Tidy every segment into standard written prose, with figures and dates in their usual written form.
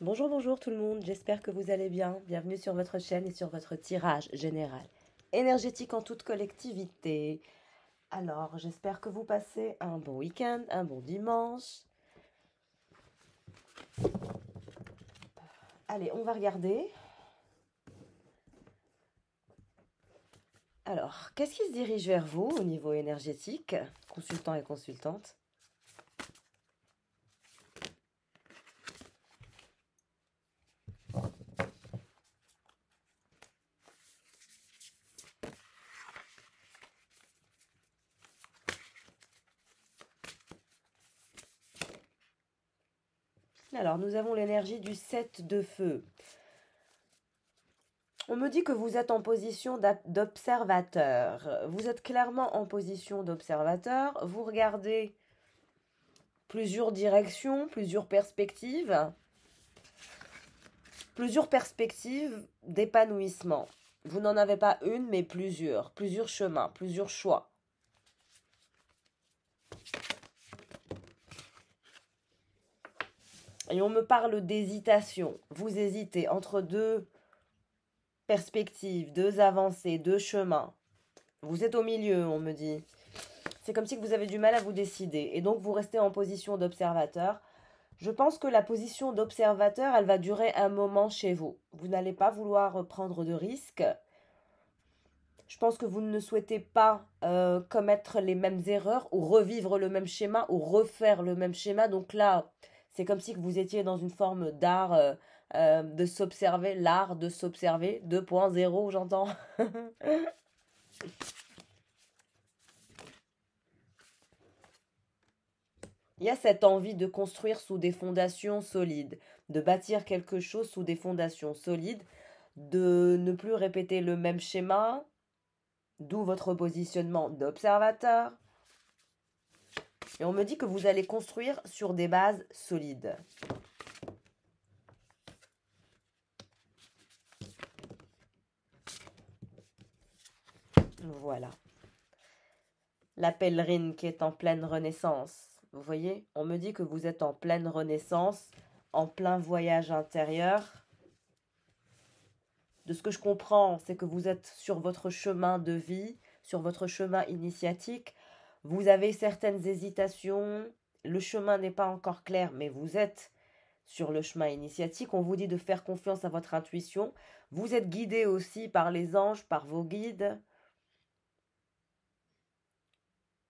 Bonjour, bonjour tout le monde, j'espère que vous allez bien. Bienvenue sur votre chaîne et sur votre tirage général énergétique en toute collectivité. Alors, j'espère que vous passez un bon week-end, un bon dimanche. Allez, on va regarder. Alors, qu'est-ce qui se dirige vers vous au niveau énergétique, consultant et consultante? Alors, nous avons l'énergie du 7 de feu. On me dit que vous êtes en position d'observateur. Vous êtes clairement en position d'observateur. Vous regardez plusieurs directions, plusieurs perspectives d'épanouissement. Vous n'en avez pas une, mais plusieurs chemins, plusieurs choix. Et on me parle d'hésitation. Vous hésitez entre deux perspectives, deux avancées, deux chemins. Vous êtes au milieu, on me dit. C'est comme si vous avez du mal à vous décider. Et donc, vous restez en position d'observateur. Je pense que la position d'observateur, elle va durer un moment chez vous. Vous n'allez pas vouloir prendre de risques. Je pense que vous ne souhaitez pas commettre les mêmes erreurs ou revivre le même schéma ou refaire le même schéma. Donc là, c'est comme si vous étiez dans une forme d'art de s'observer, l'art de s'observer 2.0, j'entends. Il y a cette envie de construire sous des fondations solides, de bâtir quelque chose sous des fondations solides, de ne plus répéter le même schéma, d'où votre positionnement d'observateur. Et on me dit que vous allez construire sur des bases solides. Voilà. La pèlerine qui est en pleine renaissance. Vous voyez, on me dit que vous êtes en pleine renaissance, en plein voyage intérieur. De ce que je comprends, c'est que vous êtes sur votre chemin de vie, sur votre chemin initiatique. Vous avez certaines hésitations. Le chemin n'est pas encore clair, mais vous êtes sur le chemin initiatique. On vous dit de faire confiance à votre intuition. Vous êtes guidé aussi par les anges, par vos guides.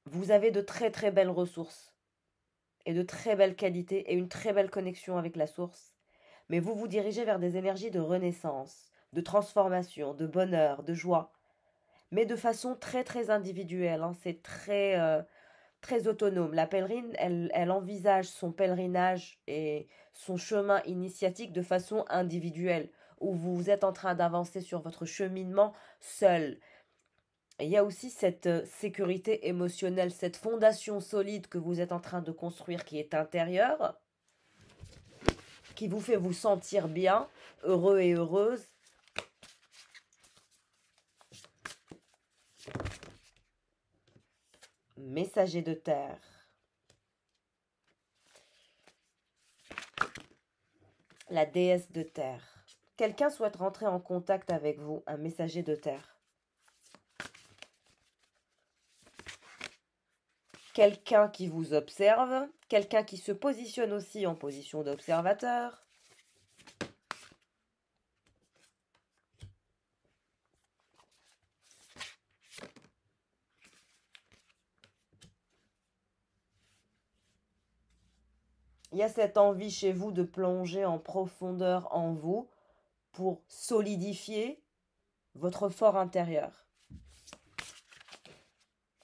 Vous avez de très très belles ressources et de très belles qualités et une très belle connexion avec la source. Mais vous vous dirigez vers des énergies de renaissance, de transformation, de bonheur, de joie, mais de façon très très individuelle. Hein. C'est très autonome. La pèlerine, elle envisage son pèlerinage et son chemin initiatique de façon individuelle, où vous êtes en train d'avancer sur votre cheminement seul. Et il y a aussi cette sécurité émotionnelle, cette fondation solide que vous êtes en train de construire qui est intérieure, qui vous fait vous sentir bien, heureux et heureuse. Messager de terre. La déesse de terre. Quelqu'un souhaite rentrer en contact avec vous, un messager de terre. Quelqu'un qui vous observe, quelqu'un qui se positionne aussi en position d'observateur. Il y a cette envie chez vous de plonger en profondeur en vous pour solidifier votre fort intérieur.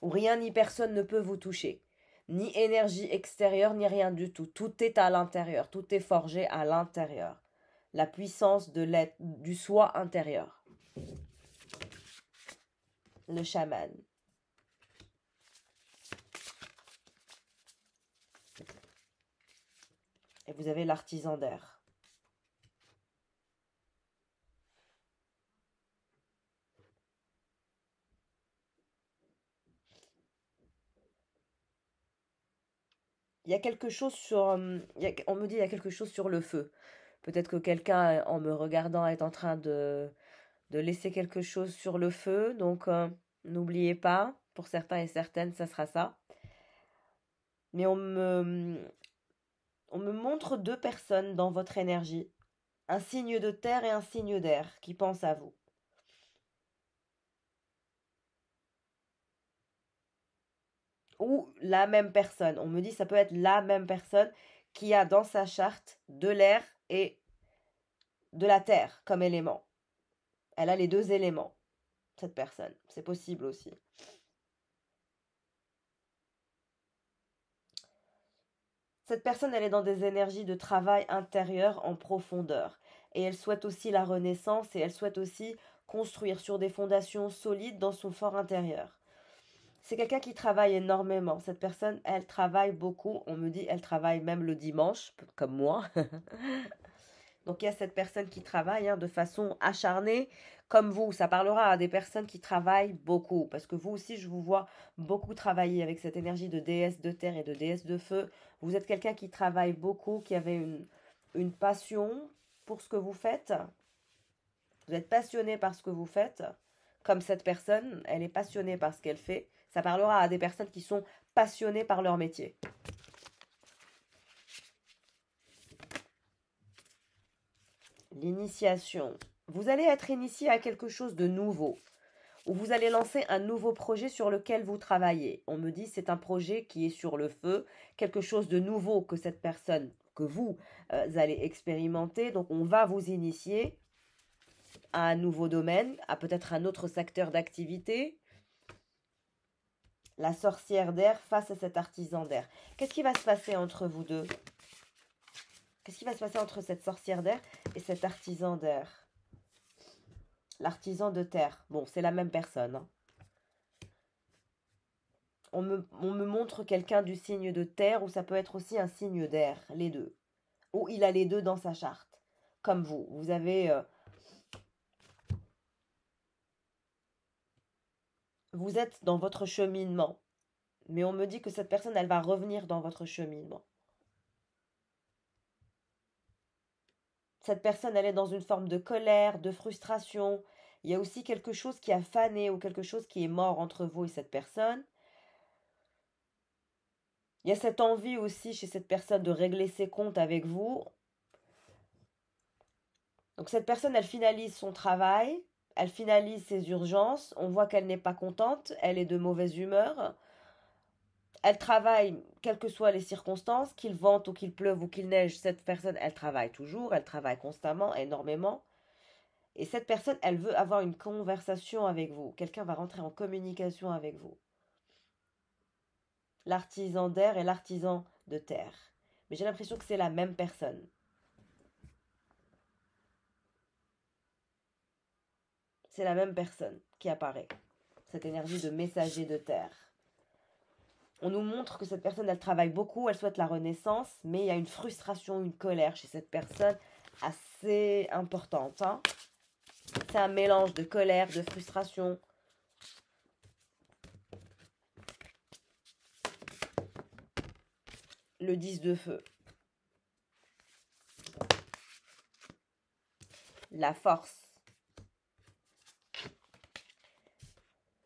Où rien ni personne ne peut vous toucher. Ni énergie extérieure, ni rien du tout. Tout est à l'intérieur. Tout est forgé à l'intérieur. La puissance de du soi intérieur. Le chaman. Et vous avez l'artisan d'air. Il y a quelque chose sur... on me dit il y a quelque chose sur le feu. Peut-être que quelqu'un, en me regardant, est en train de laisser quelque chose sur le feu. Donc, n'oubliez pas, pour certains et certaines, ça sera ça. Mais on me montre deux personnes dans votre énergie. Un signe de terre et un signe d'air qui pensent à vous. Ou la même personne. On me dit ça peut être la même personne qui a dans sa charte de l'air et de la terre comme élément. Elle a les deux éléments, cette personne. C'est possible aussi. Cette personne, elle est dans des énergies de travail intérieur en profondeur. Et elle souhaite aussi la renaissance et elle souhaite aussi construire sur des fondations solides dans son fort intérieur. C'est quelqu'un qui travaille énormément. Cette personne, elle travaille beaucoup. On me dit, elle travaille même le dimanche, comme moi. Donc il y a cette personne qui travaille de façon acharnée, comme vous. Ça parlera à des personnes qui travaillent beaucoup, parce que vous aussi, je vous vois beaucoup travailler avec cette énergie de déesse de terre et de déesse de feu. Vous êtes quelqu'un qui travaille beaucoup, qui avait une passion pour ce que vous faites. Vous êtes passionné par ce que vous faites, comme cette personne, elle est passionnée par ce qu'elle fait. Ça parlera à des personnes qui sont passionnées par leur métier. L'initiation. Vous allez être initié à quelque chose de nouveau, ou vous allez lancer un nouveau projet sur lequel vous travaillez. On me dit c'est un projet qui est sur le feu, quelque chose de nouveau que cette personne, que vous allez expérimenter. Donc on va vous initier à un nouveau domaine, à peut-être un autre secteur d'activité. La sorcière d'air face à cet artisan d'air. Qu'est-ce qui va se passer entre vous deux? Qu'est-ce qui va se passer entre cette sorcière d'air et cet artisan d'air? L'artisan de terre. Bon, c'est la même personne. On me montre quelqu'un du signe de terre ou ça peut être aussi un signe d'air, les deux. Ou il a les deux dans sa charte. Comme vous. Vous avez... vous êtes dans votre cheminement. Mais on me dit que cette personne, elle va revenir dans votre cheminement. Cette personne, elle est dans une forme de colère, de frustration. Il y a aussi quelque chose qui a fané ou quelque chose qui est mort entre vous et cette personne. Il y a cette envie aussi chez cette personne de régler ses comptes avec vous. Donc cette personne, elle finalise son travail, elle finalise ses urgences. On voit qu'elle n'est pas contente, elle est de mauvaise humeur. Elle travaille, quelles que soient les circonstances, qu'il vente ou qu'il pleuve ou qu'il neige, cette personne, elle travaille toujours, elle travaille constamment, énormément. Et cette personne, elle veut avoir une conversation avec vous. Quelqu'un va rentrer en communication avec vous. L'artisan d'air et l'artisan de terre. Mais j'ai l'impression que c'est la même personne. C'est la même personne qui apparaît. Cette énergie de messager de terre. On nous montre que cette personne, elle travaille beaucoup, elle souhaite la renaissance, mais il y a une frustration, une colère chez cette personne assez importante. C'est un mélange de colère, de frustration. Le 10 de feu. La force.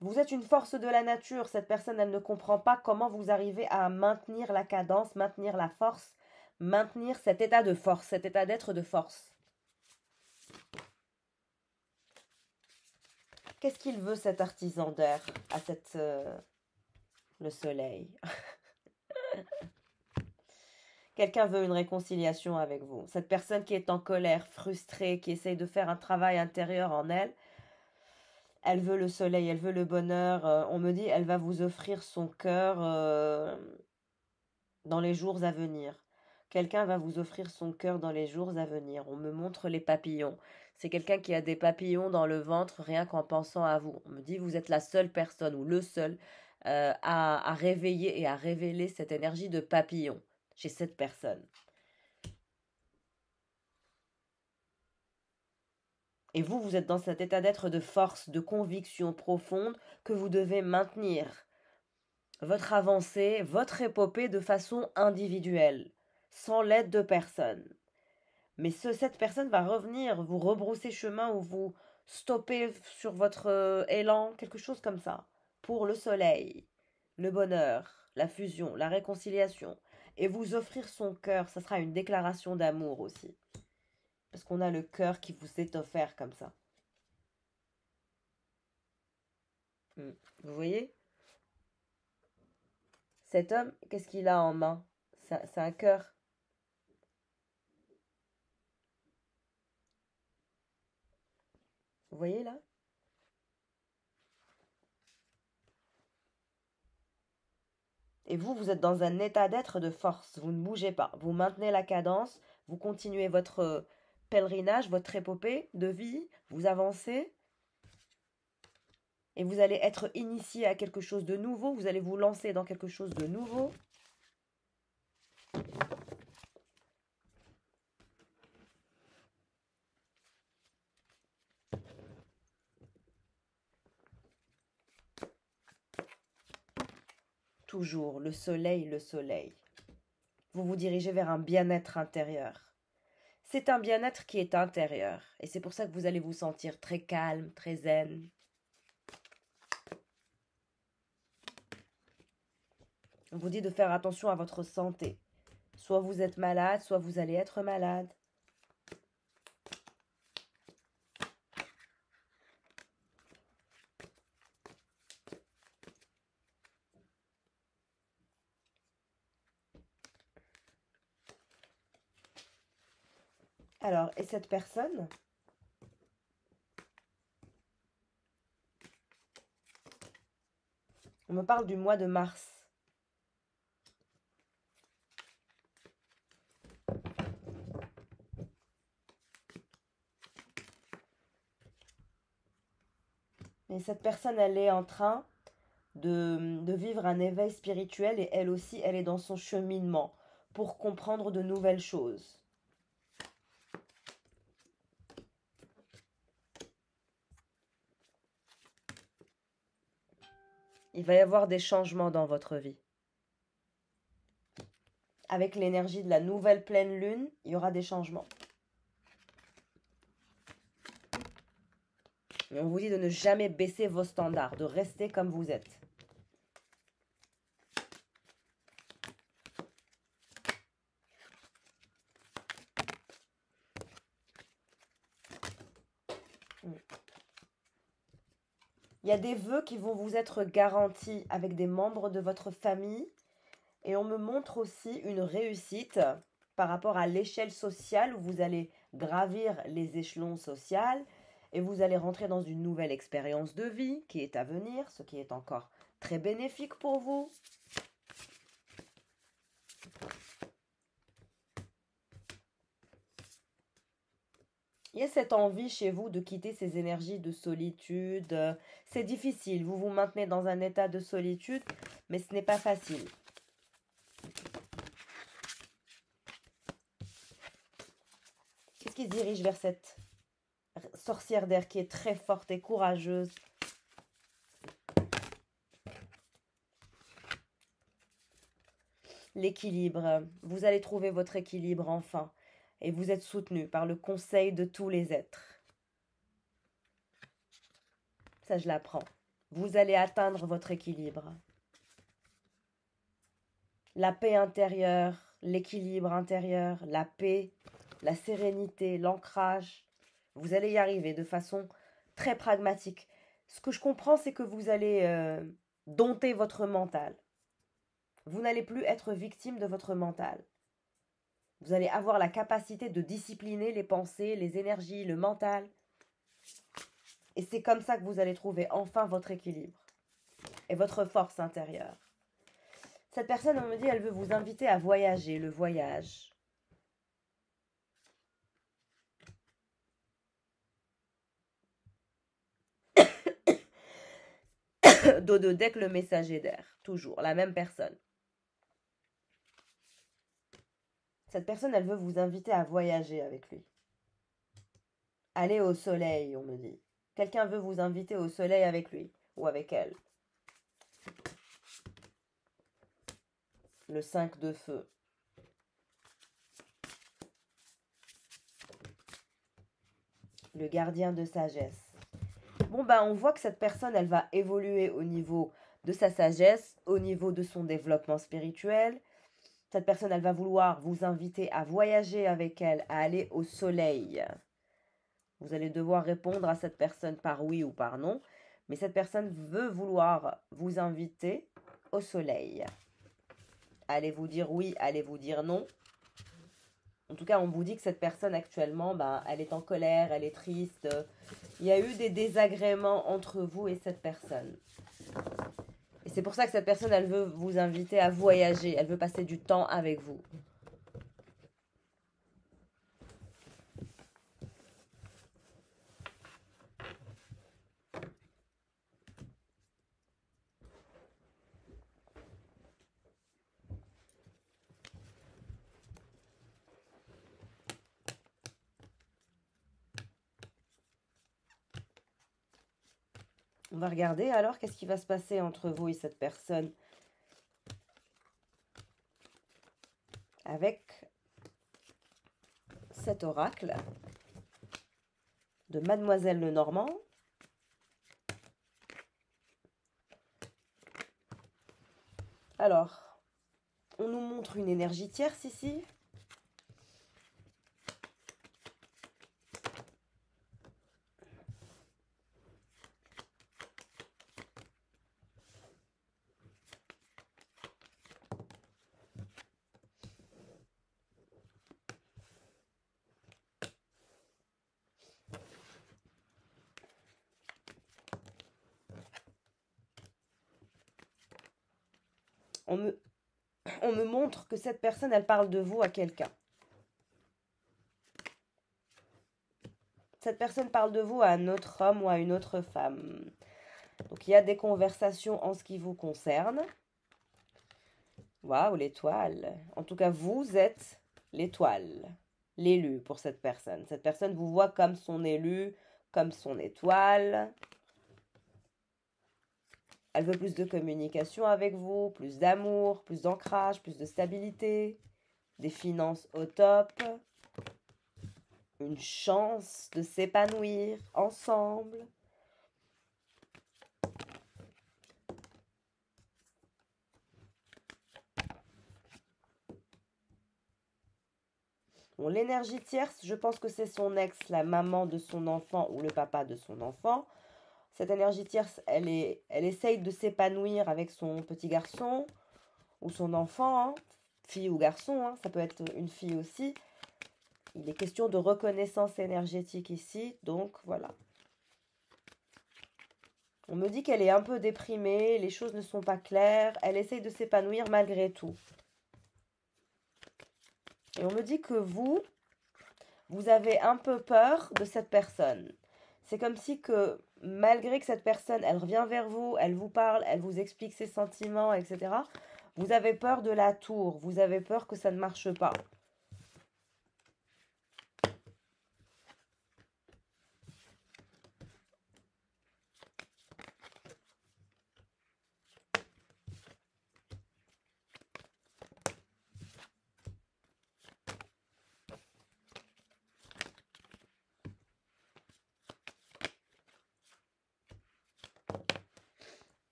Vous êtes une force de la nature. Cette personne, elle ne comprend pas comment vous arrivez à maintenir la cadence, maintenir la force, maintenir cet état de force, cet état d'être de force. Qu'est-ce qu'il veut cet artisan d'air à le soleil? Quelqu'un veut une réconciliation avec vous. Cette personne qui est en colère, frustrée, qui essaye de faire un travail intérieur en elle, elle veut le soleil, elle veut le bonheur. On me dit, elle va vous offrir son cœur dans les jours à venir. Quelqu'un va vous offrir son cœur dans les jours à venir. On me montre les papillons. C'est quelqu'un qui a des papillons dans le ventre rien qu'en pensant à vous. On me dit, vous êtes la seule personne ou le seul à réveiller et à révéler cette énergie de papillon chez cette personne. Et vous, vous êtes dans cet état d'être de force, de conviction profonde que vous devez maintenir votre avancée, votre épopée de façon individuelle, sans l'aide de personne. Mais cette personne va revenir, vous rebrousser chemin ou vous stopper sur votre élan, quelque chose comme ça. Pour le soleil, le bonheur, la fusion, la réconciliation. Et vous offrir son cœur, ça sera une déclaration d'amour aussi. Parce qu'on a le cœur qui vous est offert comme ça. Vous voyez? Cet homme, qu'est-ce qu'il a en main? C'est un cœur. Vous voyez là? Et vous, vous êtes dans un état d'être de force. Vous ne bougez pas. Vous maintenez la cadence. Vous continuez votre pèlerinage, votre épopée de vie. Vous avancez. Et vous allez être initié à quelque chose de nouveau. Vous allez vous lancer dans quelque chose de nouveau. Toujours le soleil, le soleil. Vous vous dirigez vers un bien-être intérieur. C'est un bien-être qui est intérieur. Et c'est pour ça que vous allez vous sentir très calme, très zen. On vous dit de faire attention à votre santé. Soit vous êtes malade, soit vous allez être malade. Alors, et cette personne, on me parle du mois de mars. Et cette personne, elle est en train de vivre un éveil spirituel et elle aussi, elle est dans son cheminement pour comprendre de nouvelles choses. Il va y avoir des changements dans votre vie. Avec l'énergie de la nouvelle pleine lune, il y aura des changements. Et on vous dit de ne jamais baisser vos standards, de rester comme vous êtes. Il y a des vœux qui vont vous être garantis avec des membres de votre famille. Et on me montre aussi une réussite par rapport à l'échelle sociale où vous allez gravir les échelons sociaux et vous allez rentrer dans une nouvelle expérience de vie qui est à venir, ce qui est encore très bénéfique pour vous. Il y a cette envie chez vous de quitter ces énergies de solitude. C'est difficile, vous vous maintenez dans un état de solitude, mais ce n'est pas facile. Qu'est-ce qui se dirige vers cette sorcière d'air qui est très forte et courageuse? L'équilibre. Vous allez trouver votre équilibre enfin. Et vous êtes soutenu par le conseil de tous les êtres. Ça, je l'apprends. Vous allez atteindre votre équilibre. La paix intérieure, l'équilibre intérieur, la paix, la sérénité, l'ancrage. Vous allez y arriver de façon très pragmatique. Ce que je comprends, c'est que vous allez dompter votre mental. Vous n'allez plus être victime de votre mental. Vous allez avoir la capacité de discipliner les pensées, les énergies, le mental. Et c'est comme ça que vous allez trouver enfin votre équilibre et votre force intérieure. Cette personne, on me dit, elle veut vous inviter à voyager, le voyage. Dodo, dès que le messager d'air, toujours, la même personne. Cette personne, elle veut vous inviter à voyager avec lui. Aller au soleil, on me dit. Quelqu'un veut vous inviter au soleil avec lui ou avec elle. Le 5 de feu. Le gardien de sagesse. Bon, ben, on voit que cette personne, elle va évoluer au niveau de sa sagesse, au niveau de son développement spirituel. Cette personne, elle va vouloir vous inviter à voyager avec elle, à aller au soleil. Vous allez devoir répondre à cette personne par oui ou par non. Mais cette personne veut vouloir vous inviter au soleil. Allez-vous dire oui, allez-vous dire non? En tout cas, on vous dit que cette personne actuellement, ben, elle est en colère, elle est triste. Il y a eu des désagréments entre vous et cette personne. Et c'est pour ça que cette personne, elle veut vous inviter à voyager. Elle veut passer du temps avec vous. On va regarder alors qu'est-ce qui va se passer entre vous et cette personne. Avec cet oracle de Mademoiselle Lenormand. Alors, on nous montre une énergie tierce ici. On me montre que cette personne, elle parle de vous à quelqu'un. Cette personne parle de vous à un autre homme ou à une autre femme. Donc, il y a des conversations en ce qui vous concerne. Waouh, l'étoile. En tout cas, vous êtes l'étoile, l'élu pour cette personne. Cette personne vous voit comme son élu, comme son étoile. Elle veut plus de communication avec vous, plus d'amour, plus d'ancrage, plus de stabilité, des finances au top, une chance de s'épanouir ensemble. Bon, l'énergie tierce, je pense que c'est son ex, la maman de son enfant ou le papa de son enfant. Cette énergie tierce, elle essaye de s'épanouir avec son petit garçon ou son enfant, hein, fille ou garçon, hein, ça peut être une fille aussi. Il est question de reconnaissance énergétique ici, donc voilà. On me dit qu'elle est un peu déprimée, les choses ne sont pas claires, elle essaye de s'épanouir malgré tout. Et on me dit que vous avez un peu peur de cette personne. C'est comme si que malgré que cette personne, elle revient vers vous, elle vous parle, elle vous explique ses sentiments, etc. Vous avez peur de la tour, vous avez peur que ça ne marche pas.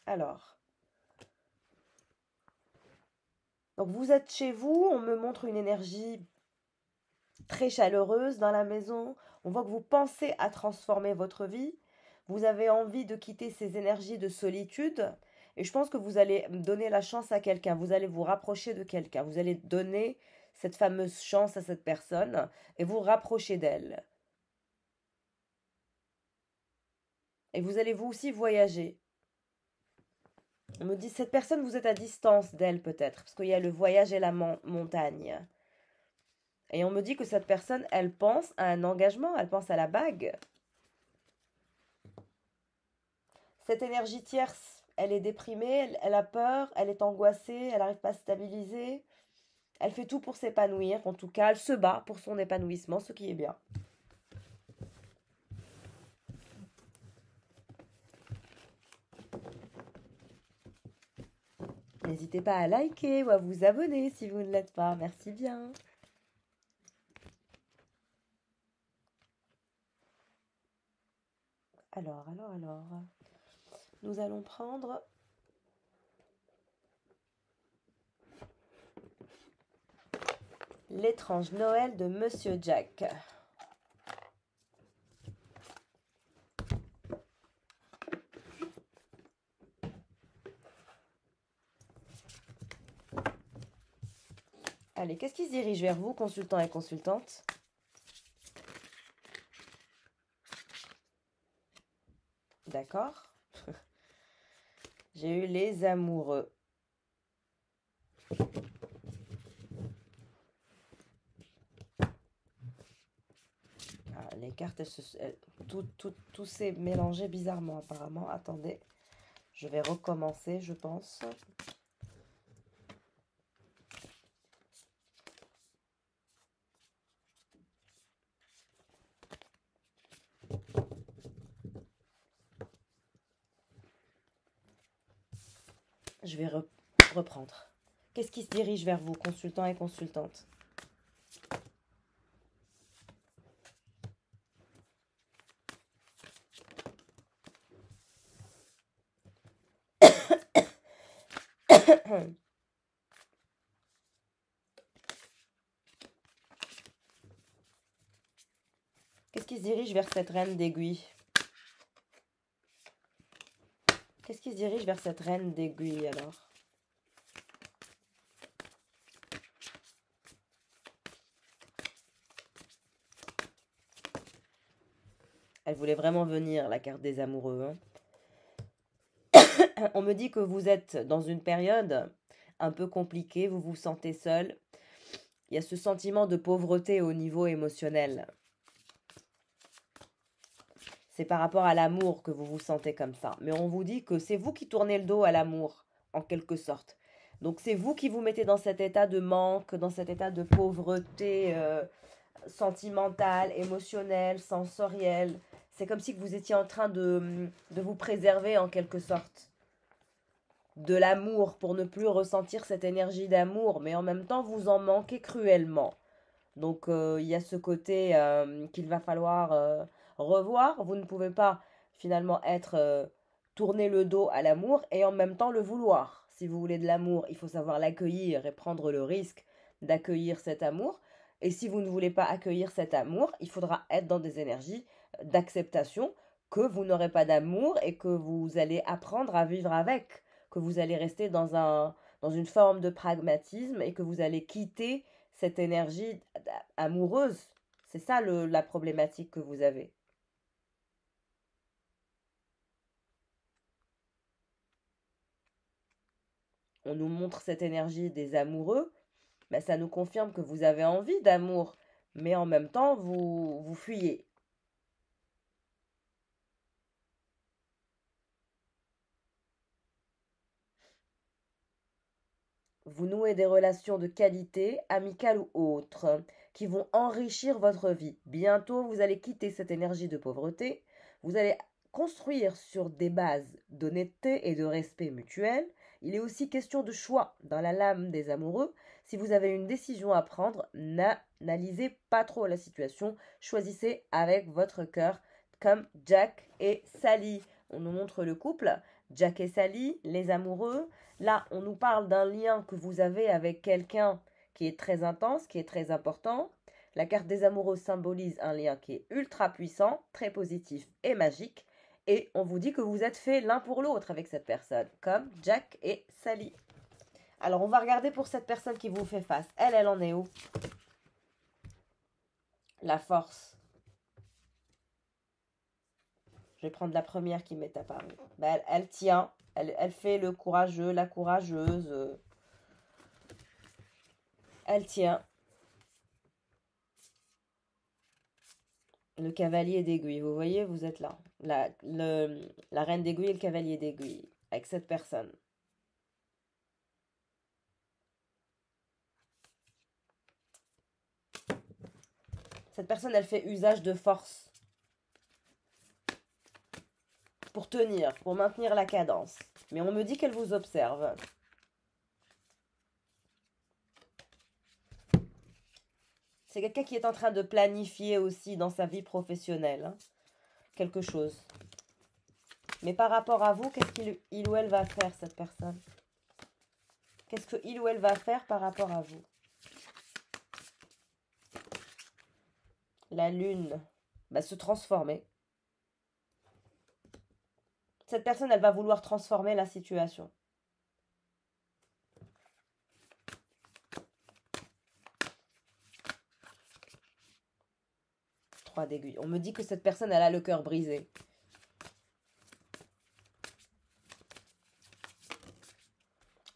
Alors, donc vous êtes chez vous, on me montre une énergie très chaleureuse dans la maison. On voit que vous pensez à transformer votre vie. Vous avez envie de quitter ces énergies de solitude. Et je pense que vous allez donner la chance à quelqu'un. Vous allez vous rapprocher de quelqu'un. Vous allez donner cette fameuse chance à cette personne et vous rapprocher d'elle. Et vous allez vous aussi voyager. On me dit, cette personne, vous êtes à distance d'elle peut-être, parce qu'il y a le voyage et la montagne. Et on me dit que cette personne, elle pense à un engagement, elle pense à la bague. Cette énergie tierce, elle est déprimée, elle a peur, elle est angoissée, elle n'arrive pas à se stabiliser. Elle fait tout pour s'épanouir, en tout cas, elle se bat pour son épanouissement, ce qui est bien. n'hésitez pas à liker ou à vous abonner si vous ne l'êtes pas. Merci bien. Alors. Nous allons prendre l'étrange Noël de Monsieur Jack. Allez, qu'est-ce qui se dirige vers vous, consultant et consultante? D'accord. J'ai eu les amoureux. Ah, les cartes, tout s'est mélangé bizarrement apparemment. Attendez, je vais recommencer, je pense. Je vais reprendre. Qu'est-ce qui se dirige vers vous, consultant et consultante? Qu'est-ce qui se dirige vers cette reine d'aiguille? Qu'est-ce qui se dirige vers cette reine d'aiguille alors? Elle voulait vraiment venir, la carte des amoureux. Hein. On me dit que vous êtes dans une période un peu compliquée, vous vous sentez seul. Il y a ce sentiment de pauvreté au niveau émotionnel. C'est par rapport à l'amour que vous vous sentez comme ça. Mais on vous dit que c'est vous qui tournez le dos à l'amour, en quelque sorte. Donc c'est vous qui vous mettez dans cet état de manque, dans cet état de pauvreté sentimentale, émotionnelle, sensorielle. C'est comme si vous étiez en train de vous préserver en quelque sorte de l'amour pour ne plus ressentir cette énergie d'amour. Mais en même temps, vous en manquez cruellement. Donc il y a ce côté qu'il va falloir revoir. Vous ne pouvez pas finalement tourner le dos à l'amour et en même temps le vouloir. Si vous voulez de l'amour, il faut savoir l'accueillir et prendre le risque d'accueillir cet amour. Et si vous ne voulez pas accueillir cet amour, il faudra être dans des énergies d'acceptation que vous n'aurez pas d'amour et que vous allez apprendre à vivre avec, que vous allez rester dans une forme de pragmatisme et que vous allez quitter cette énergie amoureuse. C'est ça la problématique que vous avez. On nous montre cette énergie des amoureux, mais ça nous confirme que vous avez envie d'amour, mais en même temps, vous fuyez. Vous nouez des relations de qualité, amicales ou autres, qui vont enrichir votre vie. Bientôt, vous allez quitter cette énergie de pauvreté. Vous allez construire sur des bases d'honnêteté et de respect mutuel. Il est aussi question de choix dans la lame des amoureux. Si vous avez une décision à prendre, n'analysez pas trop la situation. Choisissez avec votre cœur, comme Jack et Sally. On nous montre le couple, Jack et Sally, les amoureux. Là, on nous parle d'un lien que vous avez avec quelqu'un qui est très intense, qui est très important. La carte des amoureux symbolise un lien qui est ultra puissant, très positif et magique. Et on vous dit que vous êtes faits l'un pour l'autre avec cette personne, comme Jack et Sally. Alors, on va regarder pour cette personne qui vous fait face. Elle en est où? La force. Je vais prendre la première qui m'est apparue. Ben, elle tient. Elle fait le courageux, la courageuse. Elle tient. Le cavalier d'aiguille. Vous voyez, vous êtes là. La reine d'aiguille et le cavalier d'aiguille. Avec cette personne. Cette personne, elle fait usage de force. Pour tenir, pour maintenir la cadence. Mais on me dit qu'elle vous observe. C'est quelqu'un qui est en train de planifier aussi dans sa vie professionnelle, hein, quelque chose. Mais par rapport à vous, qu'est-ce qu'il ou elle va faire, cette personne? Qu'est-ce que il ou elle va faire par rapport à vous? La lune va se transformer. Cette personne, elle va vouloir transformer la situation. 3 d'aiguille. On me dit que cette personne, elle a le cœur brisé.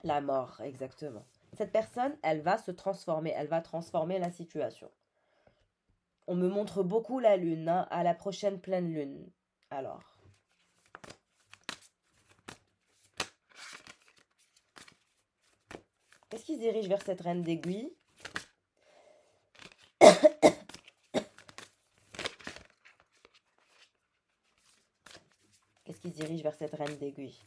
La mort, exactement. Cette personne, elle va se transformer. Elle va transformer la situation. On me montre beaucoup la lune, hein, à la prochaine pleine lune. Alors. Est-ce qu'il se dirige vers cette reine d'aiguille? Est-ce qu'il se dirige vers cette reine d'aiguille?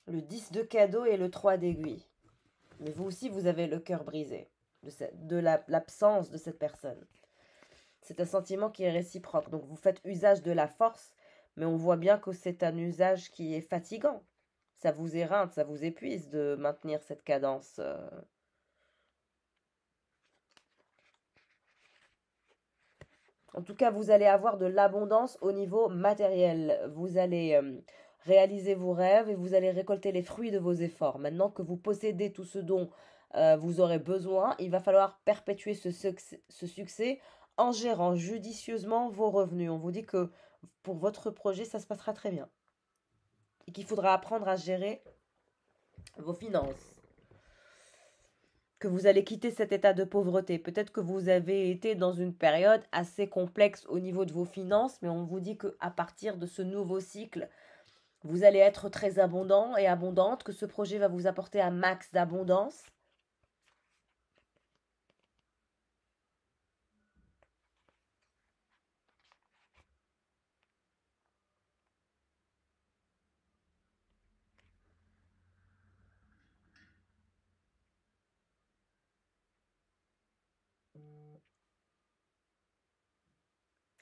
Le 10 de cadeau et le 3 d'aiguille. Mais vous aussi, vous avez le cœur brisé de l'absence de cette personne. C'est un sentiment qui est réciproque. Donc vous faites usage de la force, mais on voit bien que c'est un usage qui est fatigant. Ça vous éreinte, ça vous épuise de maintenir cette cadence. En tout cas, vous allez avoir de l'abondance au niveau matériel. Vous allez réaliser vos rêves et vous allez récolter les fruits de vos efforts. Maintenant que vous possédez tout ce dont vous aurez besoin, il va falloir perpétuer ce succès en gérant judicieusement vos revenus. On vous dit que pour votre projet, ça se passera très bien. Et qu'il faudra apprendre à gérer vos finances. Que vous allez quitter cet état de pauvreté. Peut-être que vous avez été dans une période assez complexe au niveau de vos finances, mais on vous dit qu'à partir de ce nouveau cycle, vous allez être très abondant et abondante, que ce projet va vous apporter un max d'abondance.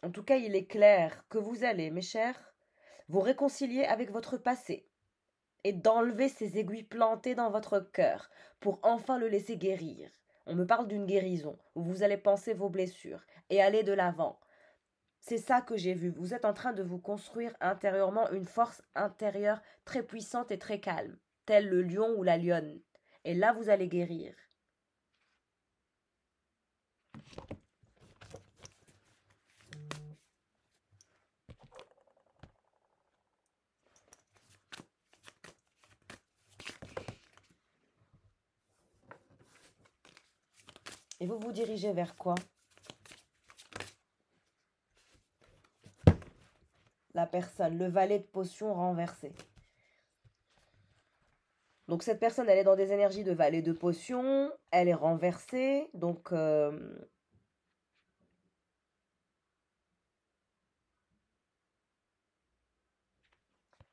En tout cas, il est clair que vous allez, mes chers, vous réconcilier avec votre passé et d'enlever ces aiguilles plantées dans votre cœur pour enfin le laisser guérir. On me parle d'une guérison où vous allez penser vos blessures et aller de l'avant. C'est ça que j'ai vu. Vous êtes en train de vous construire intérieurement une force intérieure très puissante et très calme, tel le lion ou la lionne. Et là, vous allez guérir. Et vous vous dirigez vers quoi? La personne, le valet de potions renversé. Donc cette personne, elle est dans des énergies de valet de potions, elle est renversée, donc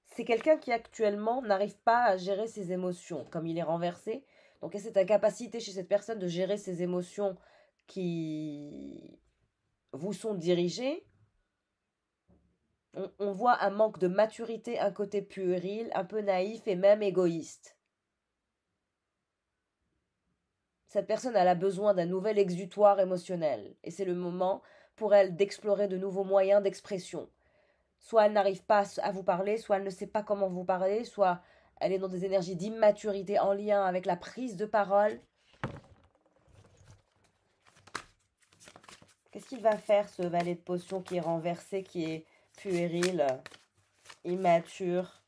c'est quelqu'un qui actuellement n'arrive pas à gérer ses émotions, comme il est renversé. Donc il y a cette incapacité chez cette personne de gérer ses émotions qui vous sont dirigées. On voit un manque de maturité, un côté puéril, un peu naïf et même égoïste. Cette personne, elle a besoin d'un nouvel exutoire émotionnel. Et c'est le moment pour elle d'explorer de nouveaux moyens d'expression. Soit elle n'arrive pas à vous parler, soit elle ne sait pas comment vous parler, soit elle est dans des énergies d'immaturité en lien avec la prise de parole. Qu'est-ce qu'il va faire, ce valet de potions qui est renversé, qui est puéril, immature?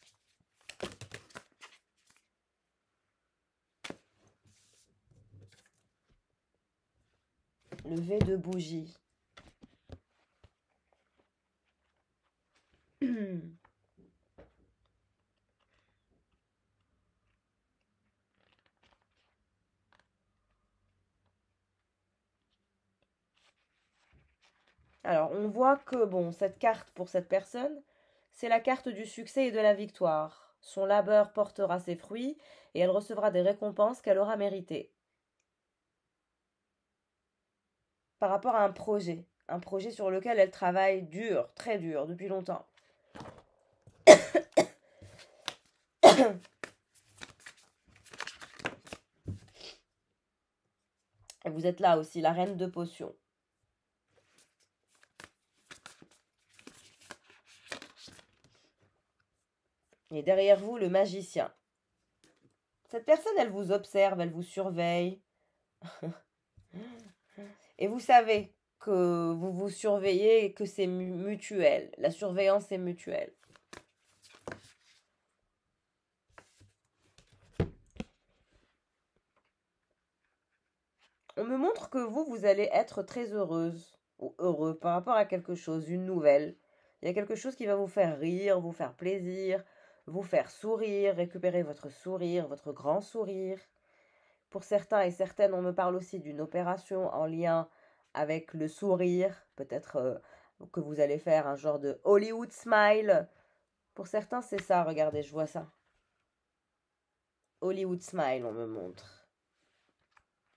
Lever de bougie. Alors, on voit que, bon, cette carte pour cette personne, c'est la carte du succès et de la victoire. Son labeur portera ses fruits et elle recevra des récompenses qu'elle aura méritées. Par rapport à un projet sur lequel elle travaille dur, très dur, depuis longtemps. Et vous êtes là aussi, la reine de potions. Et derrière vous, le magicien. Cette personne, elle vous observe, elle vous surveille. Et vous savez que vous vous surveillez et que c'est mutuel. La surveillance est mutuelle. On me montre que vous allez être très heureuse ou heureux par rapport à quelque chose, une nouvelle. Il y a quelque chose qui va vous faire rire, vous faire plaisir, vous faire sourire, récupérer votre sourire, votre grand sourire. Pour certains et certaines, on me parle aussi d'une opération en lien avec le sourire. Peut-être que vous allez faire un genre de Hollywood smile. Pour certains, c'est ça, regardez, je vois ça. Hollywood smile, on me montre.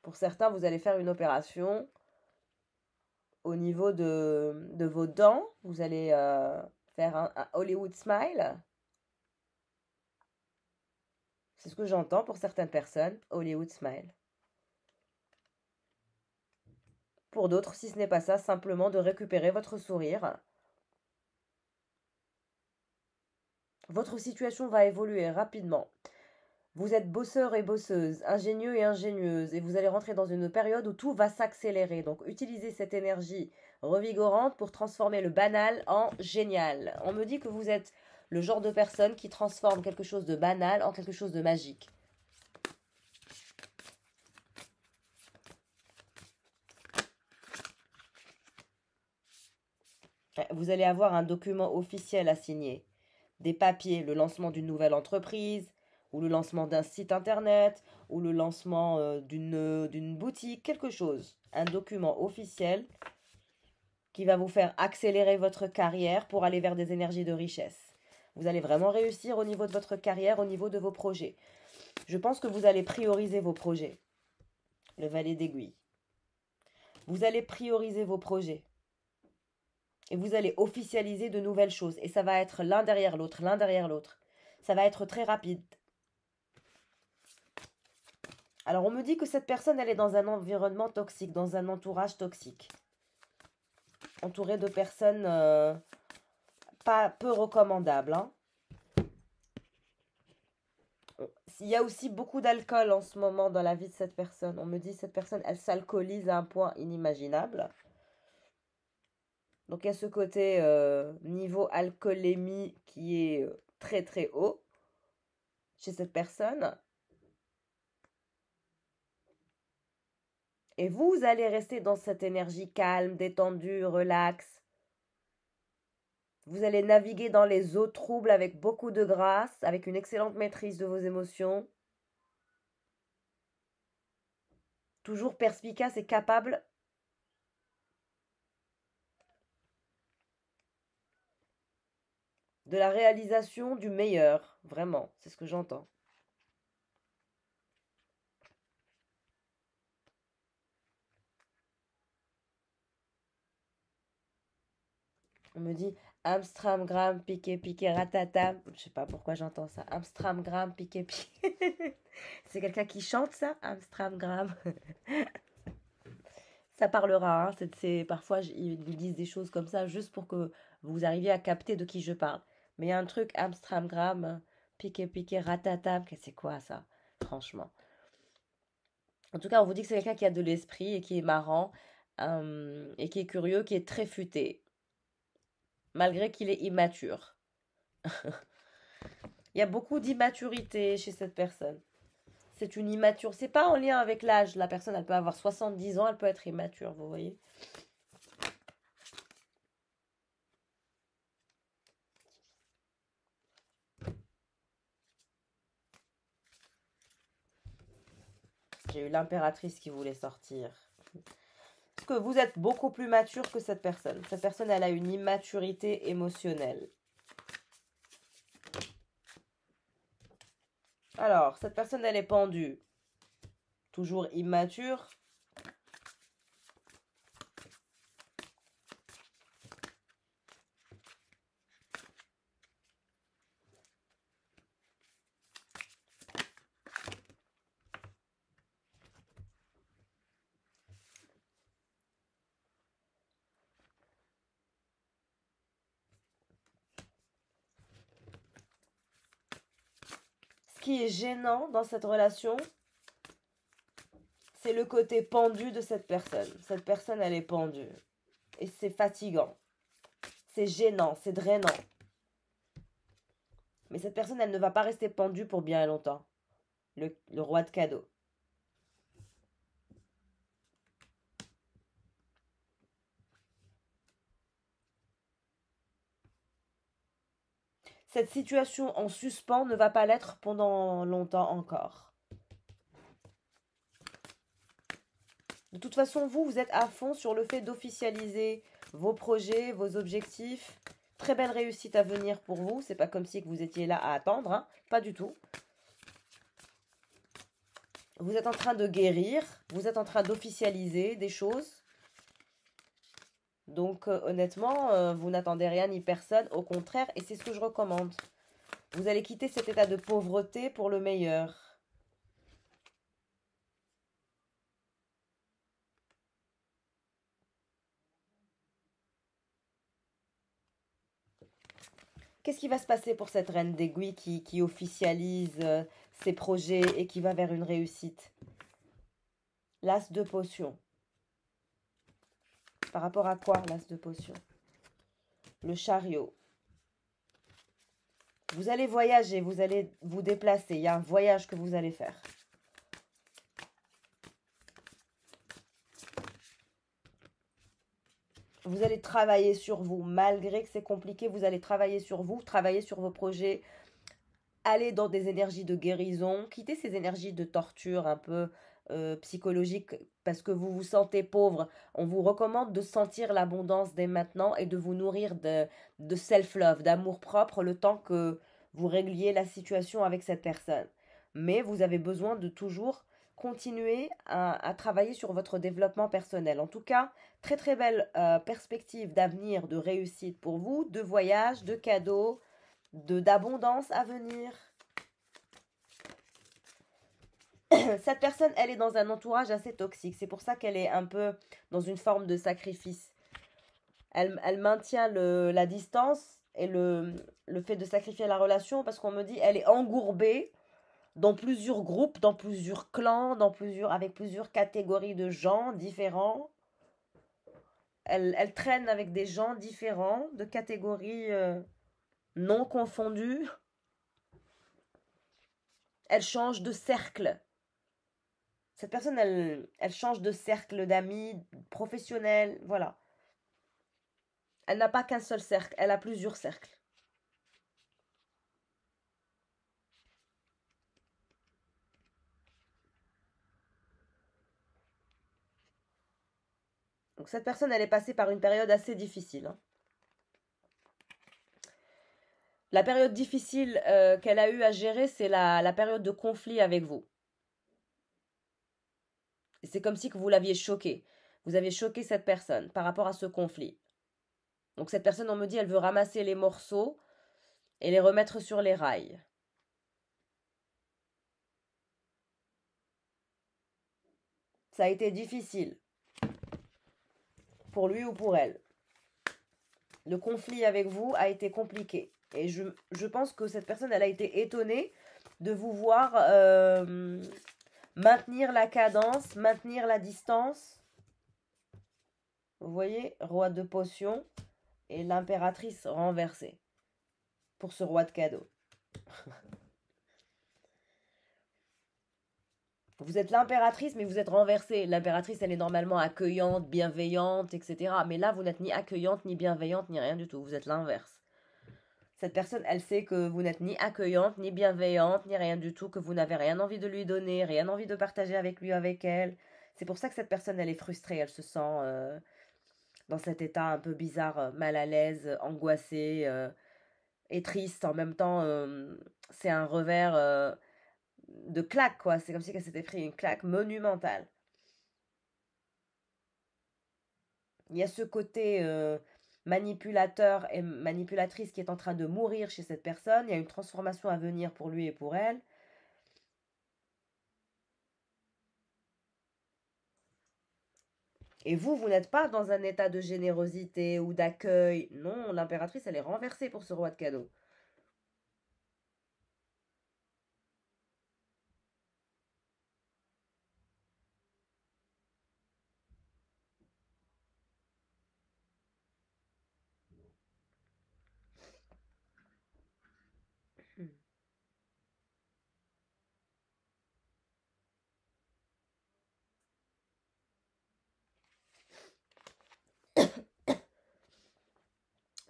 Pour certains, vous allez faire une opération au niveau de vos dents. Vous allez faire un Hollywood smile. C'est ce que j'entends pour certaines personnes, Hollywood smile. Pour d'autres, si ce n'est pas ça, simplement de récupérer votre sourire. Votre situation va évoluer rapidement. Vous êtes bosseur et bosseuse, ingénieux et ingénieuse, et vous allez rentrer dans une période où tout va s'accélérer. Donc utilisez cette énergie revigorante pour transformer le banal en génial. On me dit que vous êtes le genre de personne qui transforme quelque chose de banal en quelque chose de magique. Vous allez avoir un document officiel à signer, des papiers, le lancement d'une nouvelle entreprise, ou le lancement d'un site internet, ou le lancement d'une boutique, quelque chose. Un document officiel qui va vous faire accélérer votre carrière pour aller vers des énergies de richesse. Vous allez vraiment réussir au niveau de votre carrière, au niveau de vos projets. Je pense que vous allez prioriser vos projets. Le valet d'aiguille. Vous allez prioriser vos projets. Et vous allez officialiser de nouvelles choses. Et ça va être l'un derrière l'autre, l'un derrière l'autre. Ça va être très rapide. Alors on me dit que cette personne, elle est dans un environnement toxique, dans un entourage toxique. Entourée de personnes pas peu recommandables. Hein. Il y a aussi beaucoup d'alcool en ce moment dans la vie de cette personne. On me dit que cette personne, elle s'alcoolise à un point inimaginable. Donc il y a ce côté niveau alcoolémie qui est très très haut chez cette personne. Et vous allez rester dans cette énergie calme, détendue, relax. Vous allez naviguer dans les eaux troubles avec beaucoup de grâce, avec une excellente maîtrise de vos émotions. Toujours perspicace et capable de la réalisation du meilleur. Vraiment, c'est ce que j'entends. On me dit Amstramgram, piqué, piqué, ratata. Je sais pas pourquoi j'entends ça. Amstramgram, piqué, piqué. C'est quelqu'un qui chante ça Amstramgram. Ça parlera. Hein. Parfois, ils disent des choses comme ça juste pour que vous arriviez à capter de qui je parle. Mais il y a un truc Amstramgram, piqué, piqué, ratata. C'est quoi ça Franchement. En tout cas, on vous dit que c'est quelqu'un qui a de l'esprit et qui est marrant et qui est curieux, qui est très futé, malgré qu'il est immature. Il y a beaucoup d'immaturité chez cette personne. C'est une immature. C'est pas en lien avec l'âge. La personne, elle peut avoir 70 ans, elle peut être immature, vous voyez. J'ai eu l'impératrice qui voulait sortir. que vous êtes beaucoup plus mature que cette personne. Cette personne, elle a une immaturité émotionnelle. Alors, cette personne, elle est pendue. Toujours immature. Ce qui est gênant dans cette relation, c'est le côté pendu de cette personne. Cette personne, elle est pendue. Et c'est fatigant. C'est gênant, c'est drainant. Mais cette personne, elle ne va pas rester pendue pour bien longtemps. Le roi de cadeaux. Cette situation en suspens ne va pas l'être pendant longtemps encore. De toute façon, vous êtes à fond sur le fait d'officialiser vos projets, vos objectifs. Très belle réussite à venir pour vous. C'est pas comme si vous étiez là à attendre, hein. Pas du tout. Vous êtes en train de guérir. Vous êtes en train d'officialiser des choses. Donc honnêtement, vous n'attendez rien ni personne. Au contraire, et c'est ce que je recommande. Vous allez quitter cet état de pauvreté pour le meilleur. Qu'est-ce qui va se passer pour cette reine d'aiguille qui officialise ses projets et qui va vers une réussite? L'as de potion. Par rapport à quoi, l'as de potion? Le chariot. Vous allez voyager, vous allez vous déplacer. Il y a un voyage que vous allez faire. Vous allez travailler sur vous. Malgré que c'est compliqué, vous allez travailler sur vous, travailler sur vos projets. Aller dans des énergies de guérison. Quitter ces énergies de torture un peu psychologique parce que vous vous sentez pauvre. On vous recommande de sentir l'abondance dès maintenant et de vous nourrir de self-love, d'amour-propre le temps que vous régliez la situation avec cette personne. Mais vous avez besoin de toujours continuer à travailler sur votre développement personnel. En tout cas, très très belle perspective d'avenir, de réussite pour vous, de voyage, de cadeaux, d'abondance à venir. Cette personne, elle est dans un entourage assez toxique. C'est pour ça qu'elle est un peu dans une forme de sacrifice. Elle maintient la distance et le fait de sacrifier la relation parce qu'on me dit elle est engourbée dans plusieurs groupes, dans plusieurs clans, avec plusieurs catégories de gens différents. Elle traîne avec des gens différents, de catégories non confondues. Elle change de cercle. Cette personne, elle change de cercle d'amis, professionnels, voilà. Elle n'a pas qu'un seul cercle, elle a plusieurs cercles. Donc cette personne, elle est passée par une période assez difficile, hein. La période difficile qu'elle a eu à gérer, c'est la période de conflit avec vous. Et c'est comme si que vous l'aviez choqué. Vous aviez choqué cette personne par rapport à ce conflit. Donc cette personne, on me dit, elle veut ramasser les morceaux et les remettre sur les rails. Ça a été difficile. Pour lui ou pour elle. Le conflit avec vous a été compliqué. Et je pense que cette personne, elle a été étonnée de vous voir maintenir la cadence, maintenir la distance. Vous voyez, roi de potions et l'impératrice renversée pour ce roi de cadeaux. Vous êtes l'impératrice, mais vous êtes renversée. L'impératrice, elle est normalement accueillante, bienveillante, etc. Mais là, vous n'êtes ni accueillante, ni bienveillante, ni rien du tout. Vous êtes l'inverse. Cette personne, elle sait que vous n'êtes ni accueillante, ni bienveillante, ni rien du tout, que vous n'avez rien envie de lui donner, rien envie de partager avec lui, avec elle. C'est pour ça que cette personne, elle est frustrée, elle se sent dans cet état un peu bizarre, mal à l'aise, angoissée et triste. En même temps, c'est un revers de claque, quoi. C'est comme si elle s'était pris une claque monumentale. Il y a ce côté manipulateur et manipulatrice qui est en train de mourir chez cette personne. Il y a une transformation à venir pour lui et pour elle. Et vous, vous n'êtes pas dans un état de générosité ou d'accueil. Non, l'impératrice, elle est renversée pour ce roi de cadeaux.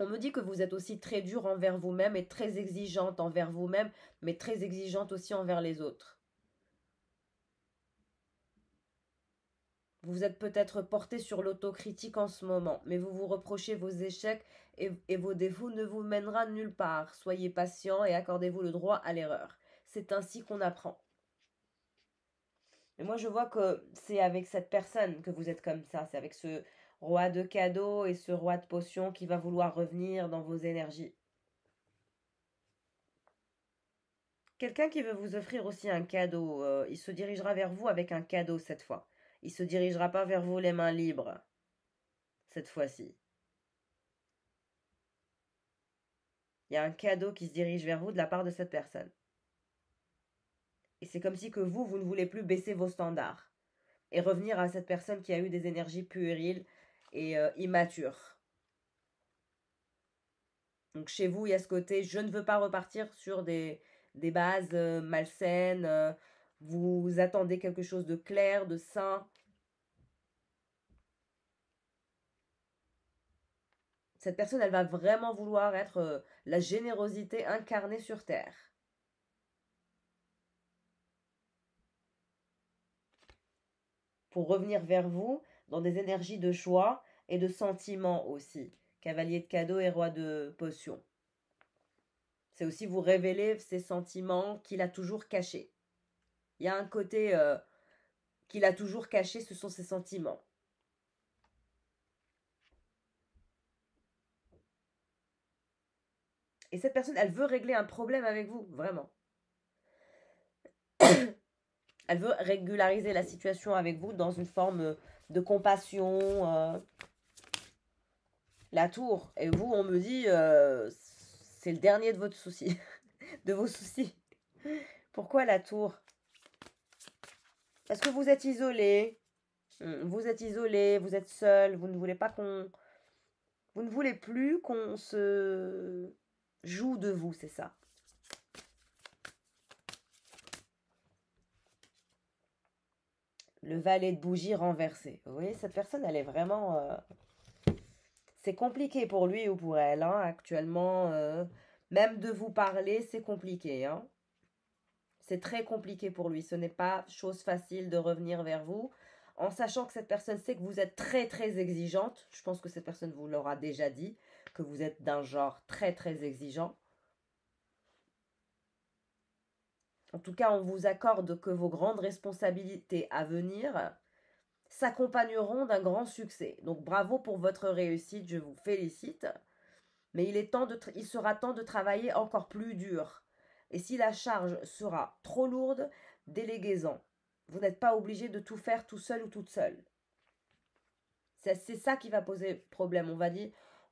On me dit que vous êtes aussi très dur envers vous-même et très exigeante envers vous-même, mais très exigeante aussi envers les autres. Vous êtes peut-être porté sur l'autocritique en ce moment, mais vous vous reprochez vos échecs et vos défauts ne vous mènera nulle part. Soyez patient et accordez-vous le droit à l'erreur. C'est ainsi qu'on apprend. Et moi, je vois que c'est avec cette personne que vous êtes comme ça. C'est avec ce roi de cadeaux et ce roi de potions qui va vouloir revenir dans vos énergies. Quelqu'un qui veut vous offrir aussi un cadeau, il se dirigera vers vous avec un cadeau cette fois. Il se dirigera pas vers vous les mains libres cette fois-ci. Il y a un cadeau qui se dirige vers vous de la part de cette personne. Et c'est comme si que vous ne voulez plus baisser vos standards et revenir à cette personne qui a eu des énergies puériles et immatures. Donc chez vous, il y a ce côté, je ne veux pas repartir sur des bases malsaines. Vous attendez quelque chose de clair, de sain. Cette personne, elle va vraiment vouloir être la générosité incarnée sur Terre. Pour revenir vers vous dans des énergies de joie et de sentiment aussi. Cavalier de cadeaux et roi de potions. C'est aussi vous révéler ces sentiments qu'il a toujours cachés. Il y a un côté qu'il a toujours caché, ce sont ses sentiments. Et cette personne, elle veut régler un problème avec vous, vraiment. Elle veut régulariser la situation avec vous dans une forme de compassion. La tour. Et vous, on me dit, c'est le dernier de votre souci, de vos soucis. Pourquoi la tour? Parce que vous êtes isolé. Vous êtes isolé, vous êtes seul, vous ne voulez pas qu'on... Vous ne voulez plus qu'on se joue de vous, c'est ça. Le valet de bougie renversé. Vous voyez, cette personne, elle est vraiment... c'est compliqué pour lui ou pour elle, hein, actuellement. Même de vous parler, c'est compliqué. Hein. C'est très compliqué pour lui. Ce n'est pas chose facile de revenir vers vous. En sachant que cette personne sait que vous êtes très très exigeante. Je pense que cette personne vous l'aura déjà dit. Que vous êtes d'un genre très très exigeant. En tout cas, on vous accorde que vos grandes responsabilités à venir s'accompagneront d'un grand succès. Donc bravo pour votre réussite, je vous félicite. Mais il sera temps de travailler encore plus dur. Et si la charge sera trop lourde, déléguez-en. Vous n'êtes pas obligé de tout faire tout seul ou toute seule. C'est ça qui va poser problème. On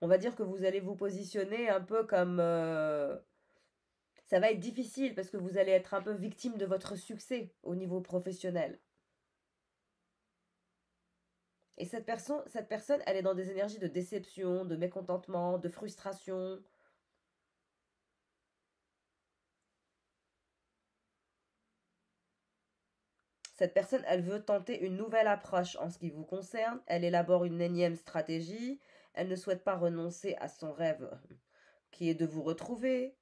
va dire que vous allez vous positionner un peu comme... ça va être difficile parce que vous allez être un peu victime de votre succès au niveau professionnel. Et cette personne, elle est dans des énergies de déception, de mécontentement, de frustration. Cette personne, elle veut tenter une nouvelle approche en ce qui vous concerne. Elle élabore une énième stratégie. Elle ne souhaite pas renoncer à son rêve qui est de vous retrouver.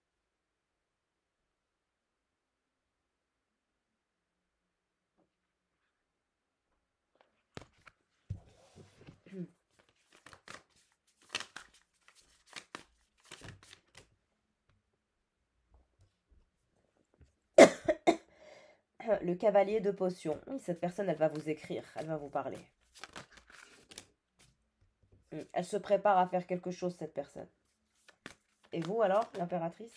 le cavalier de potions. Oui, cette personne, elle va vous écrire, elle va vous parler. Elle se prépare à faire quelque chose, cette personne. Et vous, alors, l'impératrice?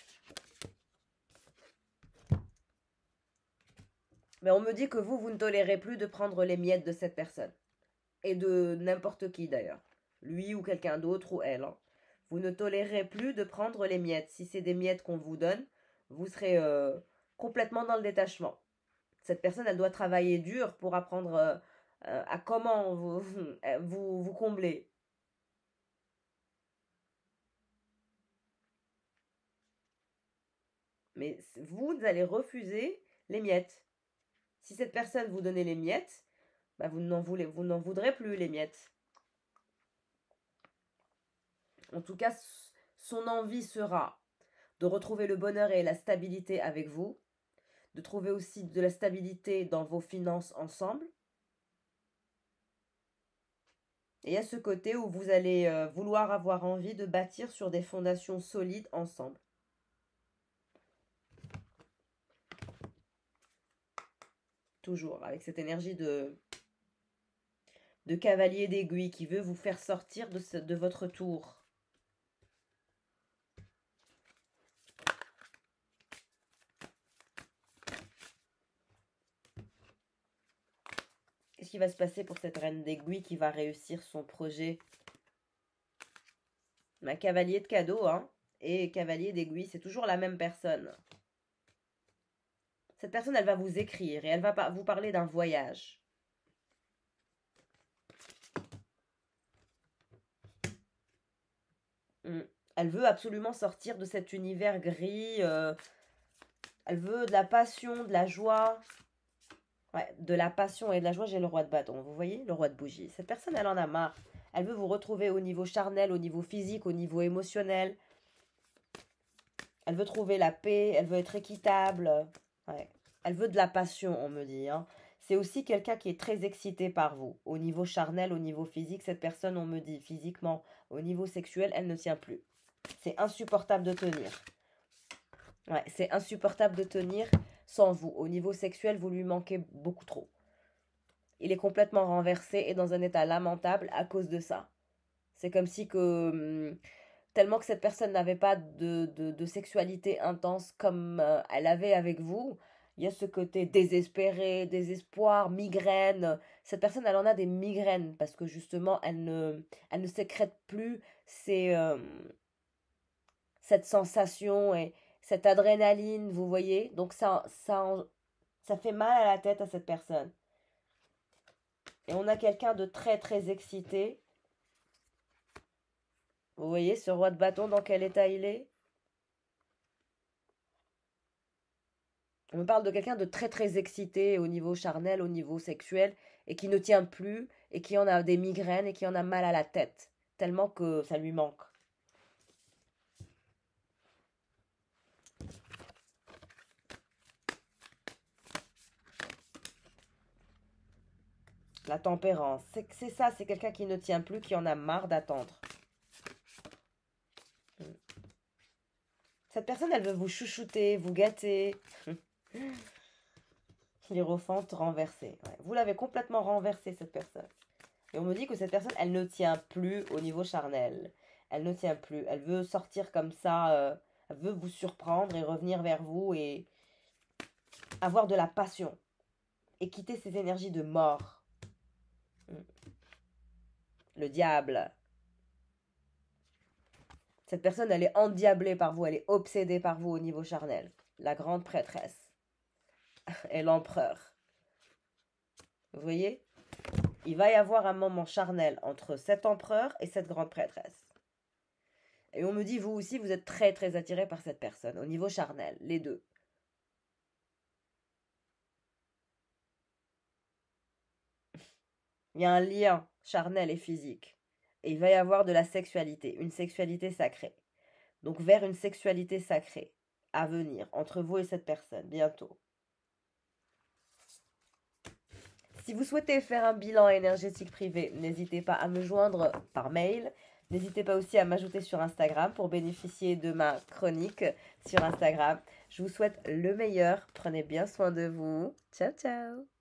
Mais on me dit que vous ne tolérez plus de prendre les miettes de cette personne. Et de n'importe qui, d'ailleurs. Lui ou quelqu'un d'autre ou elle. Hein. Vous ne tolérez plus de prendre les miettes. Si c'est des miettes qu'on vous donne, vous serez complètement dans le détachement. Cette personne, elle doit travailler dur pour apprendre à comment vous combler. Mais vous allez refuser les miettes. Si cette personne vous donnait les miettes, bah vous n'en voudrez plus les miettes. En tout cas, son envie sera de retrouver le bonheur et la stabilité avec vous, de trouver aussi de la stabilité dans vos finances ensemble. Et il y a ce côté où vous allez vouloir avoir envie de bâtir sur des fondations solides ensemble. Toujours avec cette énergie de cavalier d'aiguille qui veut vous faire sortir de votre tour. Qu'est-ce qui va se passer pour cette reine d'aiguille qui va réussir son projet? Un cavalier de cadeau, hein, et cavalier d'aiguille, c'est toujours la même personne. Cette personne, elle va vous écrire et elle va vous parler d'un voyage. Elle veut absolument sortir de cet univers gris. Elle veut de la passion, de la joie. Ouais, de la passion et de la joie, j'ai le roi de bâton. Vous voyez, le roi de bougie. Cette personne, elle en a marre. Elle veut vous retrouver au niveau charnel, au niveau physique, au niveau émotionnel. Elle veut trouver la paix, elle veut être équitable. Ouais. Elle veut de la passion, on me dit. Hein. C'est aussi quelqu'un qui est très excité par vous. Au niveau charnel, au niveau physique, cette personne, on me dit, physiquement, au niveau sexuel, elle ne tient plus. C'est insupportable de tenir. Ouais, c'est insupportable de tenir sans vous. Au niveau sexuel, vous lui manquez beaucoup trop. Il est complètement renversé et dans un état lamentable à cause de ça. C'est comme si que... tellement que cette personne n'avait pas de sexualité intense comme elle avait avec vous, il y a ce côté désespéré, désespoir, migraine. Cette personne, elle en a des migraines parce que justement, elle ne sécrète plus cette sensation et cette adrénaline, vous voyez. Donc ça fait mal à la tête à cette personne. Et on a quelqu'un de très très excité. Vous voyez ce roi de bâton dans quel état il est? On me parle de quelqu'un de très très excité au niveau charnel, au niveau sexuel, et qui ne tient plus, et qui en a des migraines, et qui en a mal à la tête, tellement que ça lui manque. La tempérance, c'est ça, c'est quelqu'un qui ne tient plus, qui en a marre d'attendre. Cette personne, elle veut vous chouchouter, vous gâter. Hiérophante renversé. Ouais. Vous l'avez complètement renversé, cette personne. Et on me dit que cette personne, elle ne tient plus au niveau charnel. Elle ne tient plus. Elle veut sortir comme ça. Elle veut vous surprendre et revenir vers vous et avoir de la passion. Et quitter ces énergies de mort. Le diable. Cette personne, elle est endiablée par vous. Elle est obsédée par vous au niveau charnel. La grande prêtresse. Et l'empereur. Vous voyez? Il va y avoir un moment charnel entre cet empereur et cette grande prêtresse. Et on me dit, vous aussi, vous êtes très très attiré par cette personne, au niveau charnel, les deux. Il y a un lien charnel et physique. Et il va y avoir de la sexualité, une sexualité sacrée. Donc vers une sexualité sacrée à venir entre vous et cette personne, bientôt. Si vous souhaitez faire un bilan énergétique privé, n'hésitez pas à me joindre par mail N'hésitez pas aussi à m'ajouter sur Instagram pour bénéficier de ma chronique sur Instagram. Je vous souhaite le meilleur. Prenez bien soin de vous. Ciao, ciao!